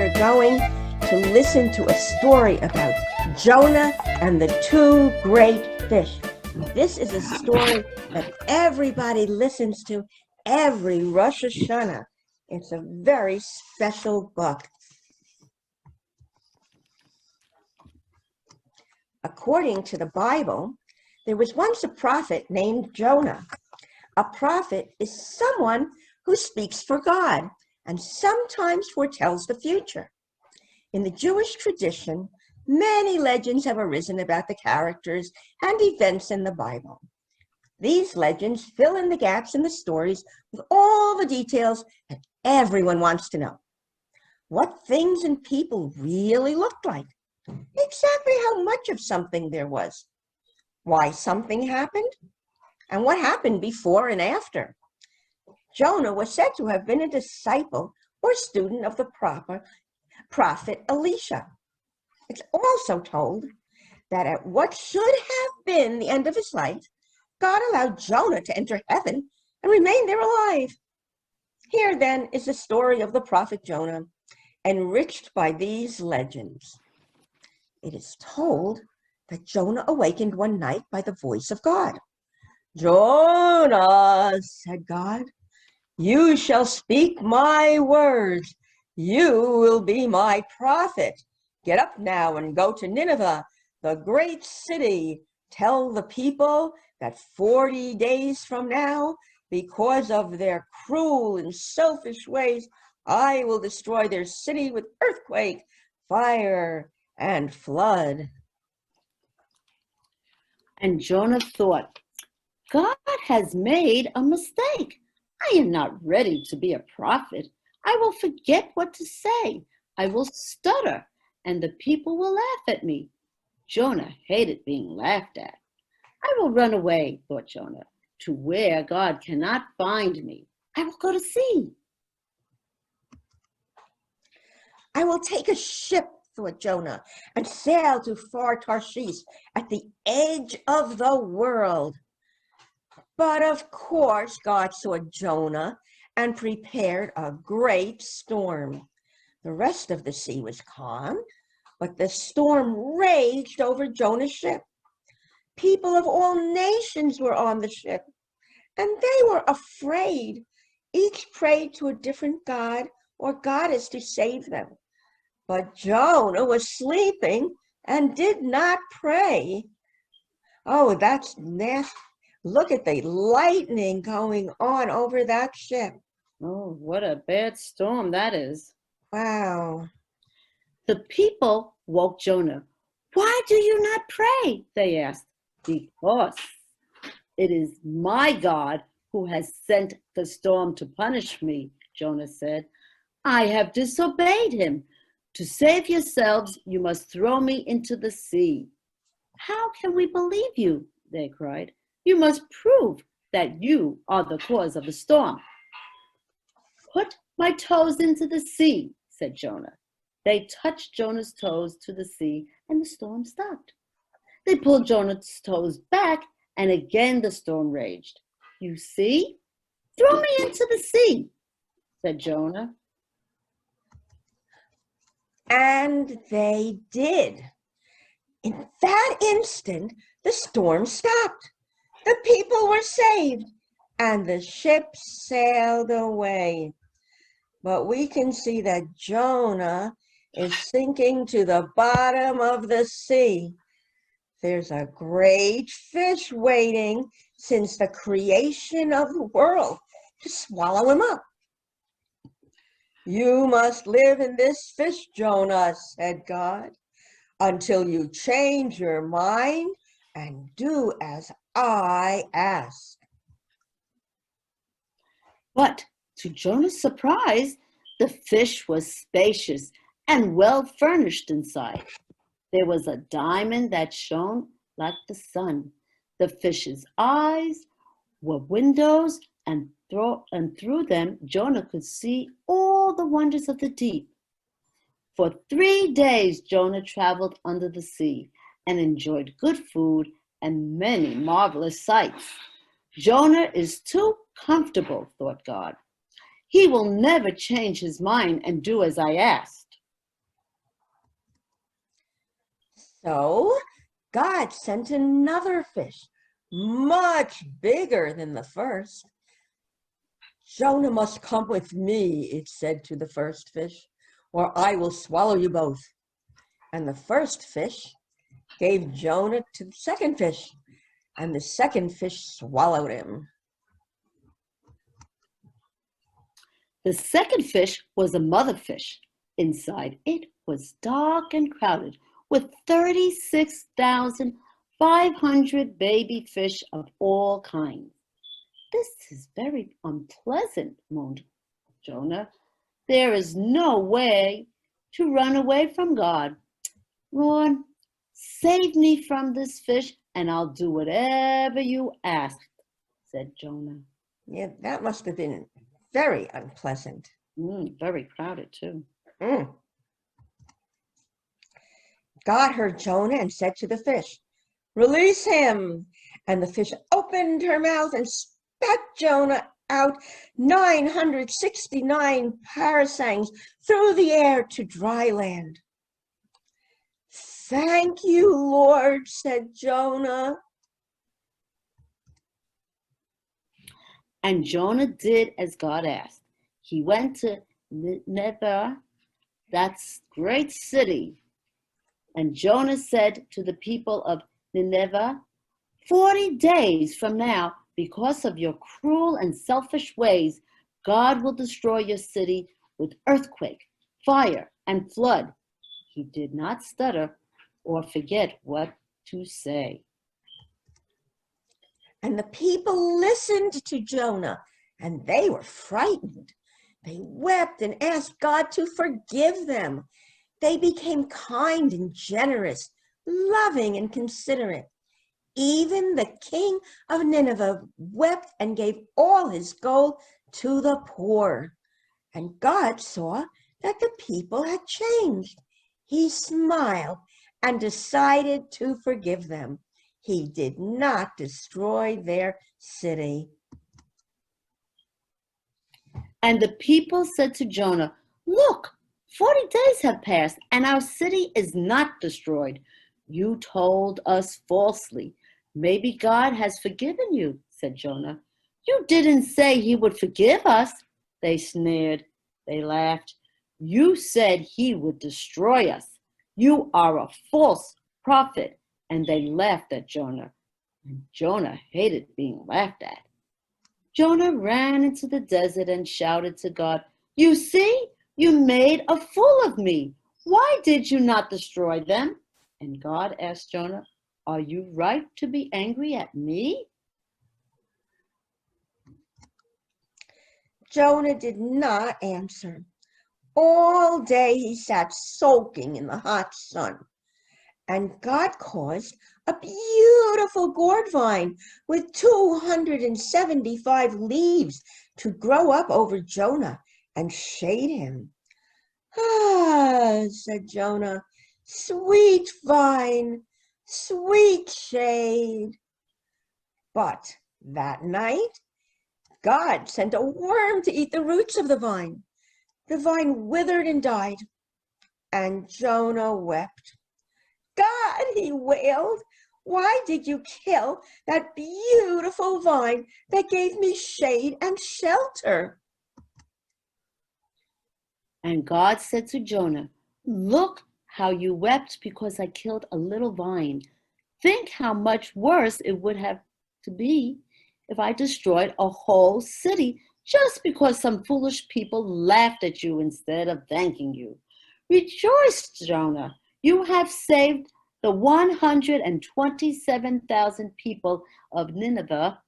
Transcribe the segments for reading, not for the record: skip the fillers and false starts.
we're going to listen to a story about Jonah and the two great fish. This is a story that everybody listens to every Rosh Hashanah. It's a very special book. According to the Bible, there was once a prophet named Jonah. A prophet is someone who speaks for God and sometimes foretells the future. In the Jewish tradition, many legends have arisen about the characters and events in the Bible. These legends fill in the gaps in the stories with all the details that everyone wants to know. What things and people really looked like, exactly how much of something there was, why something happened, and what happened before and after. Jonah was said to have been a disciple or student of the prophet Elisha. It's also told that at what should have been the end of his life, God allowed Jonah to enter heaven and remain there alive. Here then is the story of the prophet Jonah, enriched by these legends. It is told that Jonah awakened one night by the voice of God. "Jonah," said God, "you shall speak my words. You will be my prophet. Get up now and go to Nineveh, the great city. Tell the people that 40 days from now, because of their cruel and selfish ways, I will destroy their city with earthquake, fire, and flood." And Jonah thought, God has made a mistake. I am not ready to be a prophet. I will forget what to say. I will stutter, and the people will laugh at me. Jonah hated being laughed at. I will run away, thought Jonah, to where God cannot find me. I will go to sea. I will take a ship, thought Jonah, and sail to far Tarshish at the edge of the world. But of course, God saw Jonah and prepared a great storm. The rest of the sea was calm, but the storm raged over Jonah's ship. People of all nations were on the ship, and they were afraid. Each prayed to a different god or goddess to save them. But Jonah was sleeping and did not pray. Oh, that's nasty. Look at the lightning going on over that ship. Oh, what a bad storm that is. Wow. The people woke Jonah. Why do you not pray? They asked. Because it is my God who has sent the storm to punish me, Jonah said. I have disobeyed him. To save yourselves, you must throw me into the sea. How can we believe you? They cried. You must prove that you are the cause of the storm. Put my toes into the sea, said Jonah. They touched Jonah's toes to the sea, and the storm stopped. They pulled Jonah's toes back, and again the storm raged. You see? Throw me into the sea, said Jonah. And they did. In that instant, the storm stopped. The people were saved, and the ship sailed away. But we can see that Jonah is sinking to the bottom of the sea. There's a great fish waiting since the creation of the world to swallow him up. You must live in this fish, Jonah, said God, until you change your mind and do as I ask. But to Jonah's surprise, the fish was spacious and well furnished inside. There was a diamond that shone like the sun. The fish's eyes were windows, and through them Jonah could see all the wonders of the deep. For 3 days Jonah traveled under the sea and enjoyed good food and many marvelous sights. Jonah is too comfortable, thought God. He will never change his mind and do as I asked. So God sent another fish, much bigger than the first. Jonah must come with me, it said to the first fish, or I will swallow you both. And the first fish gave Jonah to the second fish, and the second fish swallowed him. The second fish was a mother fish. Inside it was dark and crowded with 36,500 baby fish of all kinds. This is very unpleasant, moaned Jonah. There is no way to run away from God. Lord, save me from this fish, and I'll do whatever you ask, said Jonah. Yeah, that must have been very unpleasant. Very crowded, too. God heard Jonah and said to the fish, release him. And the fish opened her mouth and spat Jonah out 969 parasangs through the air to dry land. Thank you, Lord, said Jonah. And Jonah did as God asked. He went to Nineveh, that's great city. And Jonah said to the people of Nineveh, 40 days from now, because of your cruel and selfish ways, God will destroy your city with earthquake, fire, and flood. He did not stutter or forget what to say. And the people listened to Jonah, and they were frightened. They wept and asked God to forgive them. They became kind and generous, loving and considerate. Even the king of Nineveh wept and gave all his gold to the poor. And God saw that the people had changed. He smiled and decided to forgive them. He did not destroy their city. And the people said to Jonah, look, 40 days have passed and our city is not destroyed. You told us falsely. Maybe God has forgiven you, said Jonah. You didn't say he would forgive us. They sneered. They laughed. You said he would destroy us. You are a false prophet. And they laughed at Jonah. And Jonah hated being laughed at. Jonah ran into the desert and shouted to God, you see, you made a fool of me. Why did you not destroy them? And God asked Jonah, are you right to be angry at me? Jonah did not answer. All day he sat sulking in the hot sun. And God caused a beautiful gourd vine with 275 leaves to grow up over Jonah and shade him. Ah, said Jonah, sweet vine, sweet shade. But that night, God sent a worm to eat the roots of the vine. The vine withered and died, and Jonah wept. God, he wailed, why did you kill that beautiful vine that gave me shade and shelter? And God said to Jonah, look how you wept because I killed a little vine. Think how much worse it would have to be if I destroyed a whole city just because some foolish people laughed at you instead of thanking you. Rejoice, Jonah. You have saved the 127,000 people of Nineveh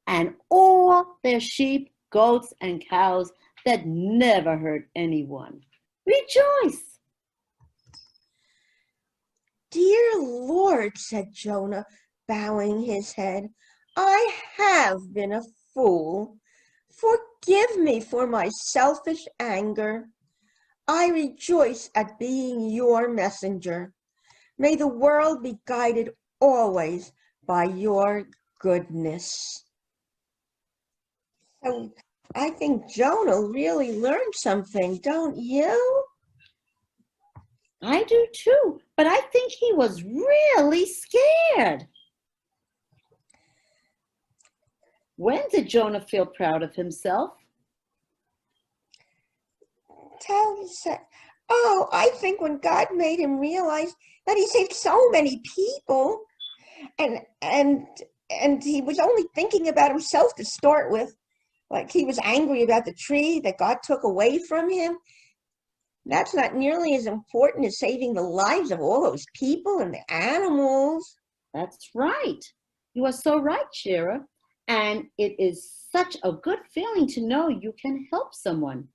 and all their sheep, goats, and cows that never hurt anyone. Rejoice. Dear Lord, said Jonah, bowing his head, I have been a fool. Forgive me for my selfish anger. I rejoice at being your messenger. May the world be guided always by your goodness. So I think Jonah really learned something, don't you? I do too, but I think he was really scared. When did Jonah feel proud of himself? Oh, I think when God made him realize that he saved so many people, and and and he was only thinking about himself to start with. Like he was angry about the tree that God took away from him. That's not nearly as important as saving the lives of all those people and the animals. That's right. You are so right, Shira. And it is such a good feeling to know you can help someone.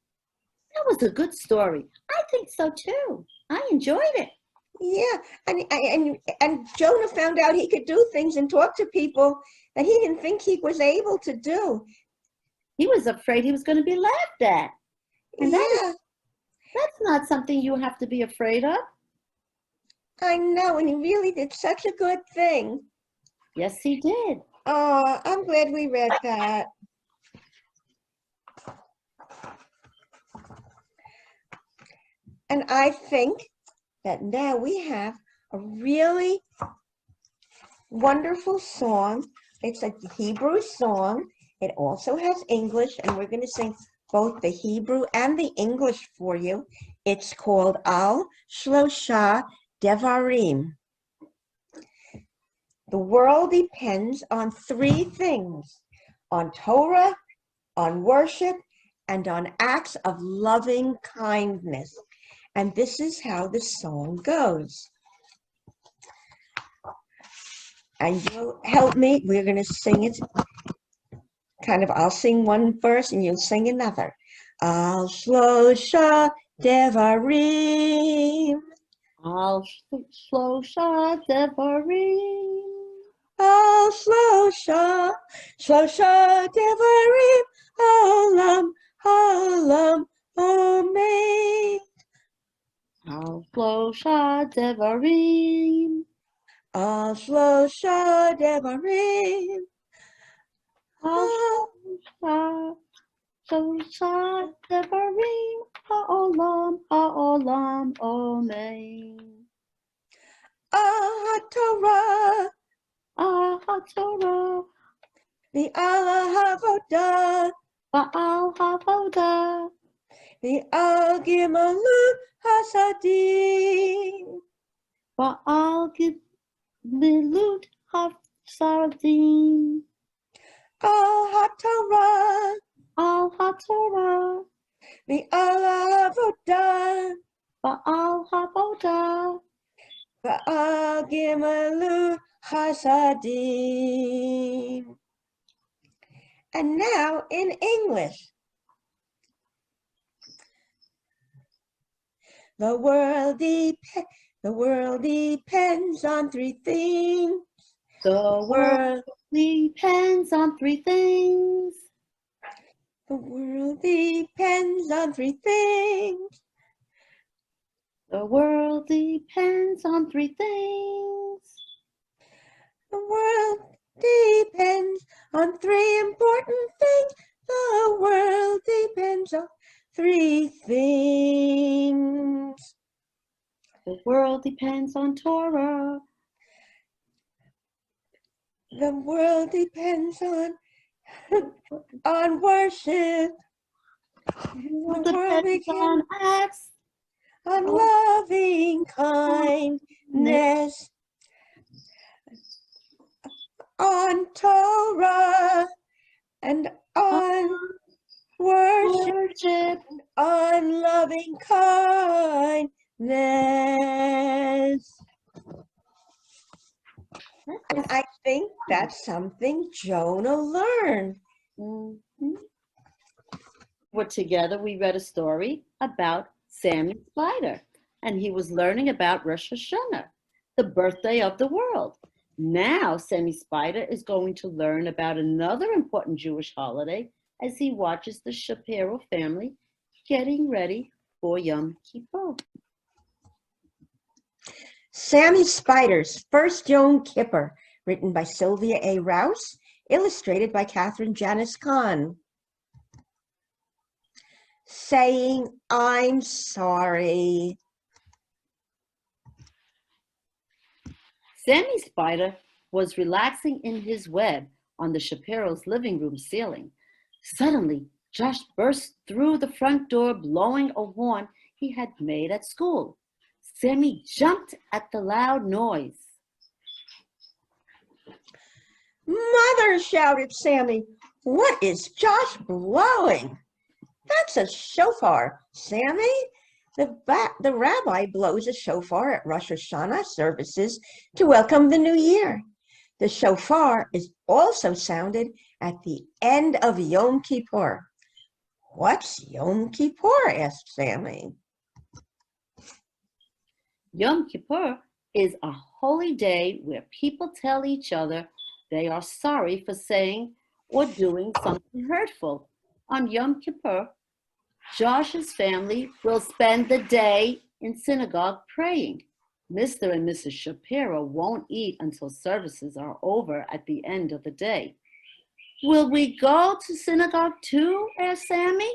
That was a good story. I think so too. I enjoyed it. Yeah, and Jonah found out he could do things and talk to people that he didn't think he was able to do. He was afraid he was going to be laughed at. And Yeah, that's not something you have to be afraid of. I know, and he really did such a good thing. Yes, he did. Oh, I'm glad we read that. And I think that now we have a really wonderful song. It's a Hebrew song. It also has English, and we're going to sing both the Hebrew and the English for you. It's called Al Shlosha Devarim. The world depends on three things: on Torah, on worship, and on acts of loving kindness. And this is how the song goes. And you'll help me. We're going to sing it I'll sing one verse and you'll sing another. Al Shlosha Devarim. Al Shlosha Devarim. Al Shlosha Devarim. Olam, Olam, Omeid. Al Shlosha Devarim. Al Shlosha Devarim. Al Shlosha Devarim. Ha'olam, ha'olam, omein. Torah. Torah. The Allah Havodah. Ba'al havodah. The Al Gimalut Hasadim. Ba'al Gimalut Hasadim. Al HaTorah. Al HaTorah. The Allah Havodah. Ba'al havodah. The Al Gimalut Hasadim. And now in English. The world depends on three things. The world depends on three things. The world depends on three things. The world depends on three things. The world depends on three important things. The world depends on three things. The world depends on Torah. The world depends on worship. The world depends on acts. On loving kindness. On Torah. And on worship. On loving kindness. And I think that's something Jonah learned. Mm-hmm. Well, together we read a story about Sammy Spider, and he was learning about Rosh Hashanah, the birthday of the world. Now Sammy Spider is going to learn about another important Jewish holiday as he watches the Shapiro family getting ready for Yom Kippur. Sammy Spider's First Yom Kippur, written by Sylvia A. Rouse, illustrated by Catherine Janice Kahn. Saying, I'm sorry. Sammy Spider was relaxing in his web on the Shapiro's living room ceiling. Suddenly, Josh burst through the front door blowing a horn he had made at school. Sammy jumped at the loud noise. Mother, shouted Sammy, what is Josh blowing? That's a shofar, Sammy. The rabbi blows a shofar at Rosh Hashanah services to welcome the new year. The shofar is also sounded at the end of Yom Kippur. What's Yom Kippur? Asked Sammy. Yom Kippur is a holy day where people tell each other they are sorry for saying or doing something hurtful. On Yom Kippur, Josh's family will spend the day in synagogue praying. Mr. and Mrs. Shapiro won't eat until services are over at the end of the day. Will we go to synagogue too? Asked Sammy.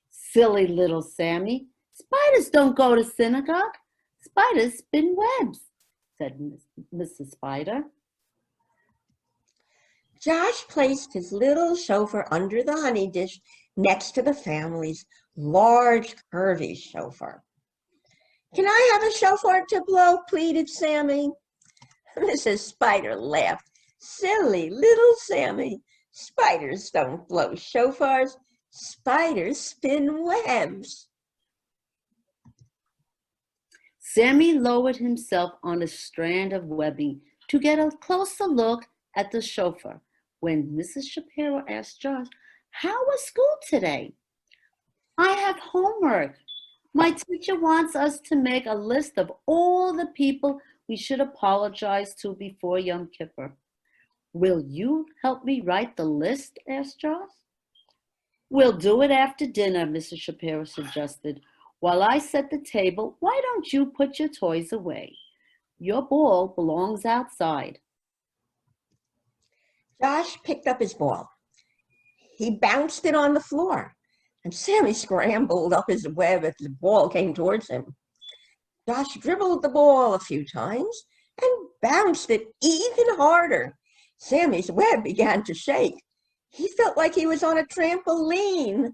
Silly little Sammy. Spiders don't go to synagogue. Spiders spin webs, said Mrs. Spider. Josh placed his little shofar under the honey dish next to the family's large, curvy shofar. Can I have a shofar to blow? Pleaded Sammy. Mrs. Spider laughed. Silly little Sammy. Spiders don't blow shofars. Spiders spin webs. Sammy lowered himself on a strand of webbing to get a closer look at the shofar when Mrs. Shapiro asked Josh, how was school today? I have homework. My teacher wants us to make a list of all the people we should apologize to before Yom Kippur. Will you help me write the list? Asked Josh. We'll do it after dinner, Mrs. Shapiro suggested. While I set the table, why don't you put your toys away? Your ball belongs outside. Josh picked up his ball. He bounced it on the floor, and Sammy scrambled up his web as the ball came towards him. Josh dribbled the ball a few times and bounced it even harder. Sammy's web began to shake. He felt like he was on a trampoline.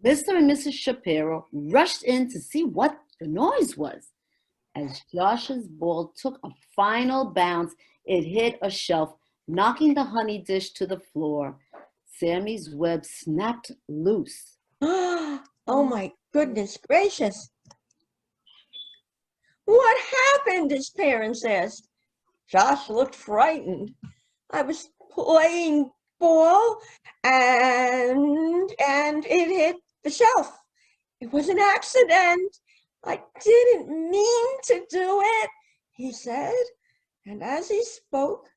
Mr. and Mrs. Shapiro rushed in to see what the noise was. As Josh's ball took a final bounce, it hit a shelf, knocking the honey dish to the floor. Sammy's web snapped loose. Oh my goodness gracious. What happened? His parents asked. Josh looked frightened. I was playing ball and it hit the shelf. It was an accident. I didn't mean to do it, he said. And as he spoke,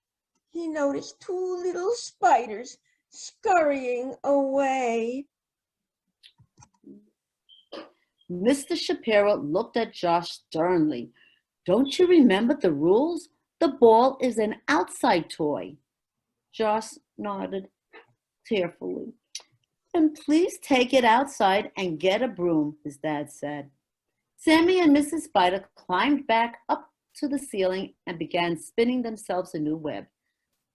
he noticed two little spiders scurrying away. Mr. Shapiro looked at Josh sternly. Don't you remember the rules? The ball is an outside toy. Josh nodded tearfully. And please take it outside and get a broom, his dad said. Sammy and Mrs. Spider climbed back up to the ceiling and began spinning themselves a new web.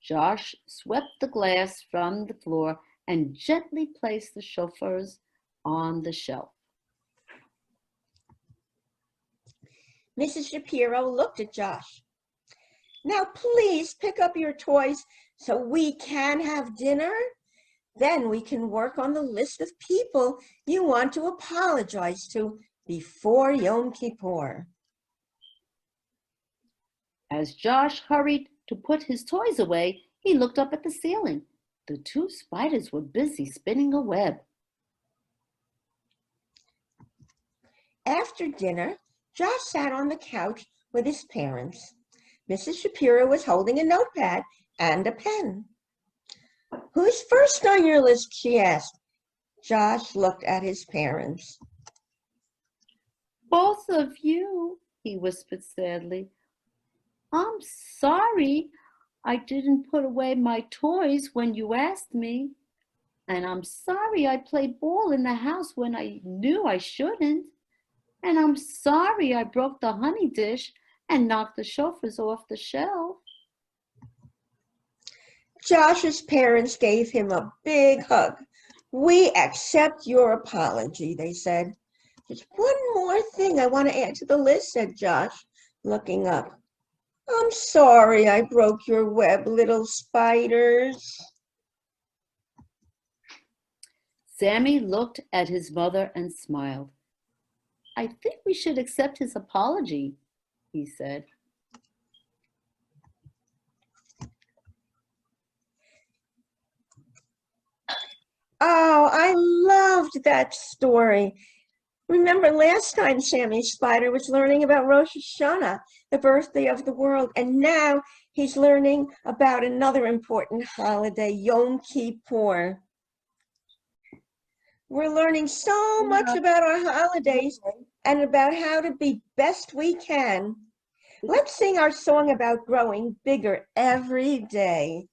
Josh swept the glass from the floor and gently placed the shofars on the shelf. Mrs. Shapiro looked at Josh. Now please pick up your toys so we can have dinner. Then we can work on the list of people you want to apologize to before Yom Kippur. As Josh hurried to put his toys away, he looked up at the ceiling. The two spiders were busy spinning a web. After dinner, Josh sat on the couch with his parents. Mrs. Shapiro was holding a notepad and a pen. Who's first on your list? She asked. Josh looked at his parents. Both of you, he whispered sadly. I'm sorry I didn't put away my toys when you asked me. And I'm sorry I played ball in the house when I knew I shouldn't. And I'm sorry I broke the honey dish and knocked the shofars off the shelf. Josh's parents gave him a big hug. We accept your apology, they said. There's one more thing I want to add to the list, said Josh, looking up. I'm sorry I broke your web, little spiders. Sammy looked at his mother and smiled. I think we should accept his apology, he said. Oh, I loved that story. Remember last time Sammy Spider was learning about Rosh Hashanah, the birthday of the world, and now he's learning about another important holiday, Yom Kippur. We're learning so much about our holidays and about how to be best we can. Let's sing our song about growing bigger every day.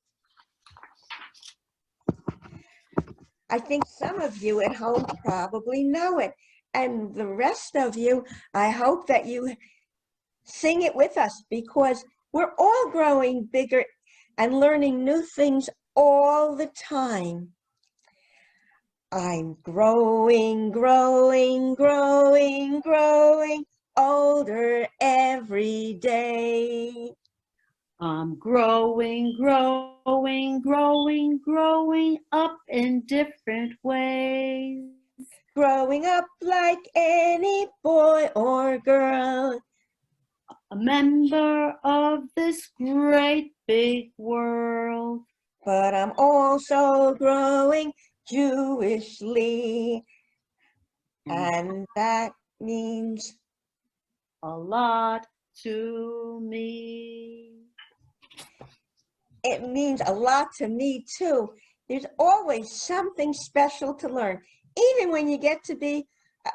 I think some of you at home probably know it. And the rest of you, I hope that you sing it with us because we're all growing bigger and learning new things all the time. I'm growing, growing, growing, growing older every day. I'm growing, growing, growing, growing up in different ways. Growing up like any boy or girl. A member of this great big world. But I'm also growing Jewishly. And that means a lot to me. It means a lot to me too. There's always something special to learn. Even when you get to be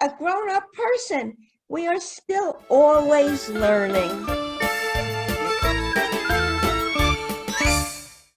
a grown-up person, we are still always learning.